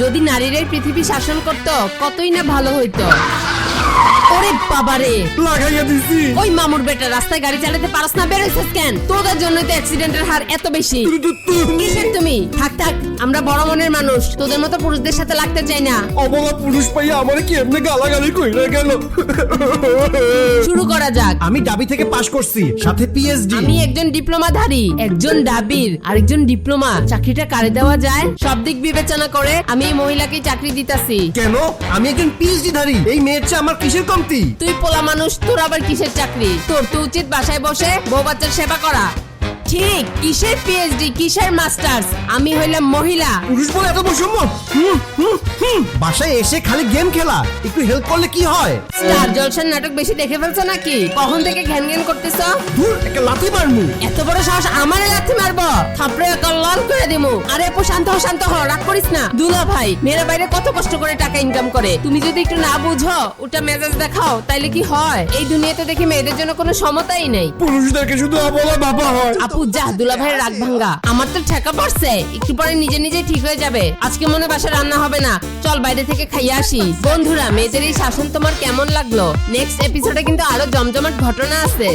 যদি নারীরাই পৃথিবী শাসন করত কতই না ভালো হইতো। ওরে বাবারে লাগাইয়া দিছি। ওই মামুর বেটা রাস্তায় গাড়ি চালাতে পারছ না, বেরোইছিস কেন? তোদের জন্যই তো অ্যাক্সিডেন্টের হার এত বেশি। কিসের তুমি? থাক থাক, আমরা বড় মনের মানুষ, তোদের মতো পুরুষদের সাথে লাগতে চাই না। অবলা পুরুষ পাইয়া আমারে কি এমনি গালাগালি কইরা গেল। শুরু করা যাক। আমি ডাবি থেকে পাশ করছি, সাথে পিএইচডি। আমি একজন ডিপ্লোমাধারী, একজন ডাবির, আরেকজন ডিপ্লোমা। চাকরিটা কারে দেওয়া যায় সব দিক বিবেচনা করে আমি এই মহিলাকে চাকরি দিতাছি। কেন? আমি একজন পিএইচডি ধারী, এই মেয়ের চেয়ে আমার কিসের কমতি? তুই পোলা মানুষ, তোর আবার কিসের চাকরি? তোর তো উচিত বাসায় বসে বউ বাচ্চার সেবা করা। ঠিক, কিসের পিএইচডি, কিসের মাস্টার্স? আমি হইলাম মহিলা। পুরুষ বলে এত বৈষম্য? বাসায় এসে খালি গেম খেলা, একটু হেল্প করলে কি হয়? স্টার জলসার নাটক বেশি দেখে ফেলছো নাকি? কখন থেকে ঘ্যান ঘ্যান করতেছ? দূর, একটা লাথি মারমু। এত বড় সাহস আমারে লাথি মারবো? থাপড়ে একটা লাল করে দিমু। আরে আপু শান্ত হ, শান্ত হ, রাগ করিস না। দুলা ভাই, মেয়েরা বাইরে কত কষ্ট করে টাকা ইনকাম করে, তুমি যদি একটু না বুঝো, ওটা মেজাজ দেখাও, তাইলে কি হয়? এই দুনিয়াতে দেখি মেয়েদের জন্য কোনো সমতাই নেই। পুরুষদেরকে শুধু অবলা বাবা হয়। আপু যা, দুলা ভাইয়ের রাগ ভাঙ্গা। আমার তো ঠেকা পড়ছে, একটু পরে নিজে নিজে ঠিক হয়ে যাবে। আজকে মনে বাসা রান্না হবে না, চল বাইরে থেকে খাইয়ে আসি। বন্ধুরা, মেয়েদের এই শাসন তোমার কেমন লাগলো? নেক্সট এপিসোডে কিন্তু আরো জমজমাট ঘটনা আছে।